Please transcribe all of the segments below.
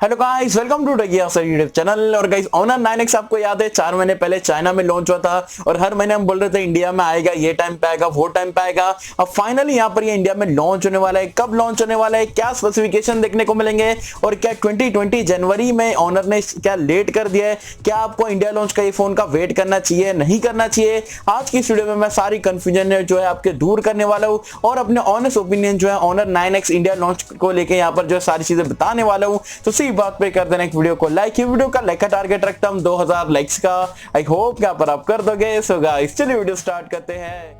Hello guys, welcome to Techie Yasar YouTube channel. और guys, Honor 9X आपको याद है 4 महीने पहले चाइना में लॉन्च हुआ था और हर महीने हम बोल रहे थे इंडिया में आएगा, ये टाइम पे आएगा, वो टाइम पे आएगा। अब फाइनली यहाँ पर ये इंडिया में लॉन्च होने वाला है। कब लॉन्च होने वाला है, क्या स्पेसिफिकेशन देखने को मिलेंगे और क्या 2020 जनवरी में ऑनर ने क्या लेट कर दिया है, क्या आपको इंडिया लॉन्च का ये फोन का वेट करना चाहिए, नहीं करना चाहिए। आज की इस वीडियो में मैं सारी कंफ्यूजन जो है आपके दूर करने वाला हूँ और अपने ऑनेस्ट ओपिनियन जो है ऑनर 9X इंडिया लॉन्च को लेके यहाँ पर जो सारी चीजें बताने वाला हूँ। तो इसी बात पे कर देना एक वीडियो को लाइक। ये वीडियो का लाइक का टारगेट रखता हूं 2000 लाइक्स का। आई होप यहाँ पर आप कर दोगे। सो गाइस, चलिए वीडियो स्टार्ट करते हैं।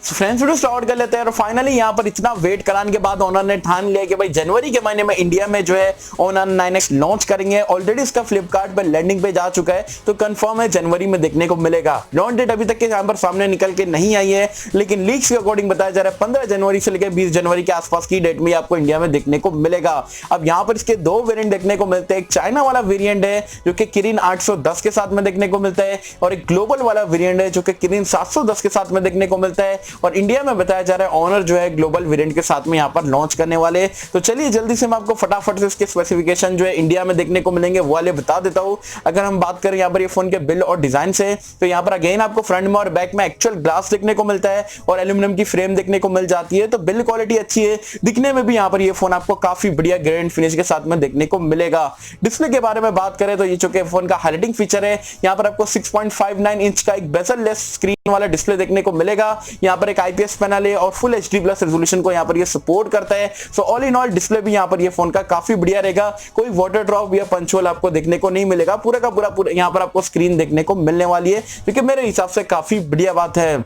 फ्रेंड्स, वीडियो स्टार्ट कर लेते हैं। और फाइनली यहाँ पर इतना वेट कराने के बाद ऑनर ने ठान लिया कि भाई जनवरी के महीने में इंडिया में जो है ऑनर 9X लॉन्च करेंगे। ऑलरेडी इसका फ्लिपकार्ट पर लैंडिंग पे जा चुका है, तो कंफर्म है जनवरी में देखने को मिलेगा। लॉन्च डेट अभी तक के यहाँ पर सामने निकल के नहीं आई है, लेकिन लीक्स के अकॉर्डिंग बताया जा रहा है 15 जनवरी से लेकर 20 जनवरी के आसपास की डेट में आपको इंडिया में देखने को मिलेगा। अब यहाँ पर इसके दो वेरियंट देखने को मिलते हैं। एक चाइना वाला वेरियंट है जो कि किरिन 810 के साथ में देखने को मिलता है, और एक ग्लोबल वाला वेरियंट है जो कि किरिन 710 के साथ में देखने को मिलता है। और इंडिया में बताया जा रहा है ऑनर जो है ग्लोबल वेरिएंट के साथ में यहां पर लॉन्च करने वाले। तो चलिए जल्दी से मैं आपको फटाफट से इसके स्पेसिफिकेशन जो है इंडिया में देखने को मिलेंगे वो वाले बता देता हूं। अगर हम बात करें यहां पर ये फोन के बिल और डिजाइन से, तो यहां पर अगेन आपको फ्रंट में और बैक में एक्चुअल ग्लास देखने को मिलता है और एल्यूमिनियम की फ्रेम देखने को मिल जाती है। तो बिल क्वालिटी अच्छी है, दिखने में भी यहां पर ये फोन आपको काफी बढ़िया ग्रेड फिनिश के साथ में देखने को मिलेगा। डिस्प्ले के बारे में बात करें तो ये चूंकि फोन का हाइलाइटिंग फीचर है, यहां पर आपको 6.59 इंच का एक बेजल लेस स्क्रीन वाला डिस्प्ले देखने को मिलेगा। यहां पर एक आईपीएस पैनल है और फुल एचडी प्लस रेजोल्यूशन को यहां पर ये सपोर्ट करता है। So all in all display भी यहां पर ये फोन का काफी बढ़िया रहेगा। कोई वाटर ड्रॉप या पंच होल आपको देखने को नहीं मिलेगा। पूरा का पूरा यहां पर आपको स्क्रीन देखने को मिलने वाली है, क्योंकि मेरे हिसाब से काफी बढ़िया बात है।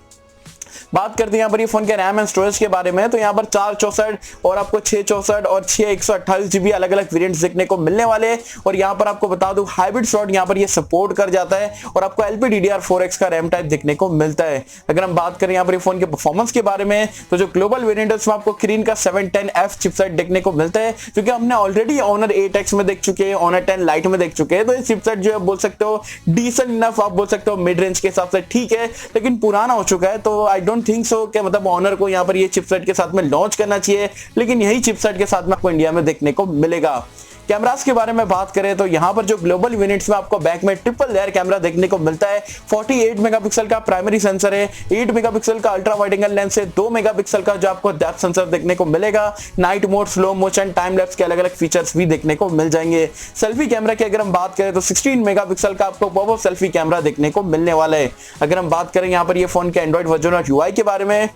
बात करते हैं यहाँ पर ये फोन के रैम एंड स्टोरेज के बारे में, तो यहाँ पर 464 और आपको 664 और 6 GB अलग अलग वेरिएंट्स देखने को मिलने वाले। और यहाँ पर आपको बता दूं हाइब्रिड स्लॉट यहाँ पर ये सपोर्ट कर जाता है और आपको LPDDR4X का रैम टाइप देखने को मिलता है। अगर हम बात करें यहाँ पर ये फोन के परफॉर्मेंस के बारे में, तो जो ग्लोबल वेरिएंट है उसमें आपको किरिन का 710F चिपसेट देखने को मिलता है, क्योंकि हमने ऑलरेडी ऑनर 8X में देख चुके हैं, ऑनर 10 लाइट में देख चुके हैं। तो ये चिपसेट जो है बोल सकते हो डिसेंट इनफ, आप बोल सकते हो मिड रेंज के हिसाब से ठीक है, लेकिन पुराना हो चुका है। तो आई डोंट थिंक सो कि मतलब ऑनर को यहाँ पर ये चिपसेट के साथ में लॉन्च करना चाहिए, लेकिन यही चिपसेट के साथ में आपको इंडिया में देखने को मिलेगा। कैमरास के बारे में बात करें तो यहाँ पर जो ग्लोबल वेरिएंट्स में आपको बैक में ट्रिपल लेयर कैमरा देखने को मिलता है। 48 मेगापिक्सल का प्राइमरी सेंसर है, 8 मेगापिक्सल का अल्ट्रा वाइड एंगल लेंस है, 2 मेगापिक्सल का जो आपको डेप्थ सेंसर देखने को मिलेगा। Night mode, slow motion, time lapse के अलग अलग फीचर्स भी देखने को मिल जाएंगे। सेल्फी कैमरा की अगर हम बात करें तो 16 मेगापिक्सल का आपको पॉप अप सेल्फी कैमरा देखने को मिलने वाला है। अगर हम बात करें यहाँ पर ये फोन के एंड्रॉइड वर्जन और यूआई के बारे में,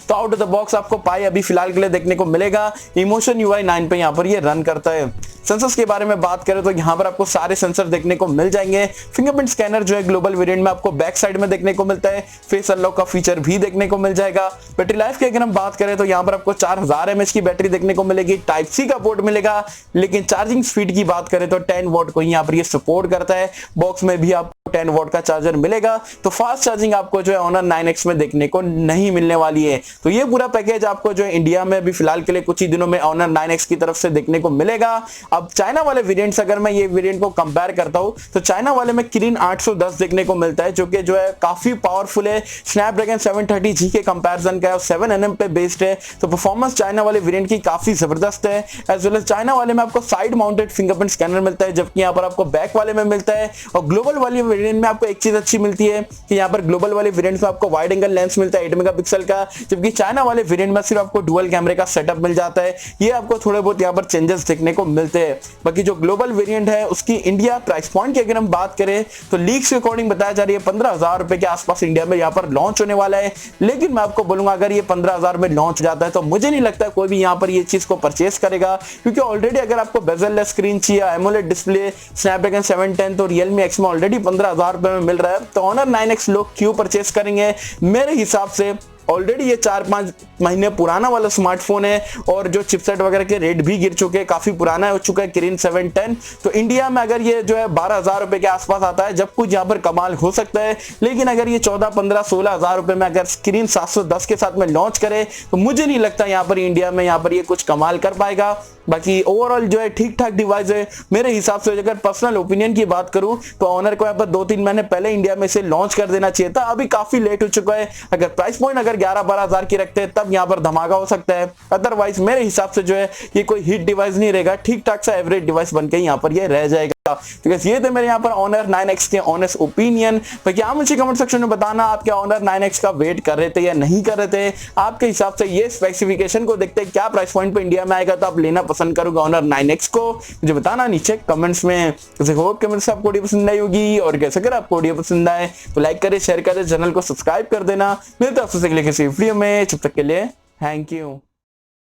तो आउट ऑफ द बॉक्स आपको पाई अभी फिलहाल के लिए देखने को मिलेगा। इमोशन UI 9 पे यहाँ पर ये रन करता है। सेंसर्स के बारे में बात करें तो यहाँ पर आपको सारे सेंसर देखने को मिल जाएंगे। फिंगरप्रिंट स्कैनर जो है ग्लोबल वेरिएंट में आपको बैक साइड में देखने को मिलता है। फेस अनलॉक का फीचर भी देखने को मिल जाएगा। बैटरी लाइफ की अगर हम बात करें तो यहाँ पर आपको 4000 mAh की बैटरी देखने को मिलेगी। टाइप C का पोर्ट मिलेगा, लेकिन चार्जिंग स्पीड की बात करें तो 10 वॉट को यहाँ पर ये सपोर्ट करता है। बॉक्स में भी आपको 10 वॉट का चार्जर मिलेगा। तो फास्ट चार्जिंग आपको जो है ऑनर 9X में देखने को नहीं मिलने वाली है। तो ये पूरा पैकेज आपको जो है इंडिया में भी फिलहाल के लिए कुछ ही दिनों में ऑनर 9X की तरफ से देखने को मिलेगा। अब चाइना वाले वेरिएंट्स, अगर मैं ये वेरिएंट को कंपेयर करता हूं तो चाइना वाले में किरिन 810 देखने को मिलता है, जो कि जो है काफी पावरफुल है। स्नैपड्रैगन 730G के कंपैरिजन का है और 7nm पे बेस्ड है। तो परफॉर्मेंस चाइना वाले वेरिएंट की काफी जबरदस्त है। एज वेल एज चाइना वाले में आपको साइड माउंटेड फिंगरप्रिंट स्कैनर मिलता है, जबकि यहाँ पर आपको बैक वाले में मिलता है। और ग्लोबल वाले वेरिएंट में आपको एक चीज अच्छी मिलती है कि यहाँ पर ग्लोबल वाले वेरिएंट में आपको वाइड एंगल लेंस मिलता है 8 मेगापिक्सल का, जबकि चाइना वाले वेरिएंट में सिर्फ आपको डुअल कैमरे का सेटअप मिल जाता है। ये आपको थोड़े बहुत यहाँ पर चेंजेस देखने को मिलते हैं। बाकी जो ग्लोबल वेरिएंट है उसकी इंडिया प्राइस पॉइंट की अगर हम बात करें तो लीक्स के अकॉर्डिंग बताया जा रही है 15,000 रुपए के आसपास इंडिया में यहाँ पर लॉन्च होने वाला है। लेकिन मैं आपको बोलूंगा अगर ये 15,000 में लॉन्च जाता है तो मुझे नहीं लगता कोई भी यहाँ पर ये चीज को परचेस करेगा, क्योंकि ऑलरेडी अगर आपको बेजल लेस स्क्रीन चाहिए, एमोलेड डिस्प्ले, स्नैपड्रैगन 710 तो रियलमी X में ऑलरेडी 15,000 रुपए में मिल रहा है। तो ऑनर 9X लोग क्यों परचेस करेंगे? मेरे हिसाब से ऑलरेडी ये 4-5 महीने पुराना वाला स्मार्टफोन है और जो चिपसेट वगैरह के रेट भी गिर चुके हैं, काफी पुराना हो चुका है किरिन 710। तो इंडिया में अगर ये जो है 12,000 रुपए के आसपास आता है, जब कुछ यहाँ पर कमाल हो सकता है। लेकिन अगर ये 14, 15, 16,000 रुपए में अगर किरिन 710 के साथ में लॉन्च करे तो मुझे नहीं लगता यहाँ पर इंडिया में यहाँ पर ये कुछ कमाल कर पाएगा। बाकी ओवरऑल जो है ठीक ठाक डिवाइस है मेरे हिसाब से। अगर पर्सनल ओपिनियन की बात करूं तो ऑनर को यहाँ पर 2-3 महीने पहले इंडिया में से लॉन्च कर देना चाहिए था, अभी काफी लेट हो चुका है। अगर प्राइस पॉइंट अगर 11-12 हजार की रखते हैं तब यहाँ पर धमाका हो सकता है, अदरवाइज मेरे हिसाब से जो है ये कोई हिट डिवाइस नहीं रहेगा, ठीक ठाक सा एवरेज डिवाइस बनके यहाँ पर ये रह जाएगा। तो ये थे मेरे यहाँ पर ऑनर 9X के ऑनेस्ट ओपिनियन। बाकी आप मुझे कमेंट सेक्शन में बताना आप क्या ऑनर 9X का वेट कर रहे थे या नहीं कर रहे थे, आपके हिसाब से ये स्पेसिफिकेशन को देखते हैं क्या प्राइस पॉइंट पे इंडिया में आएगा तो आप लेना पसंद करोगे ऑनर 9X को, मुझे बताना नीचे कमेंट्स में। होप कमेंट्स आपको वीडियो पसंद आई होगी, और कैसे अगर आपको वीडियो पसंद आए तो लाइक करें, शेयर करें, चैनल को सब्सक्राइब कर देना। मिलते हैं आपसे अगले किसी वीडियो में, तब तक के लिए थैंक यू।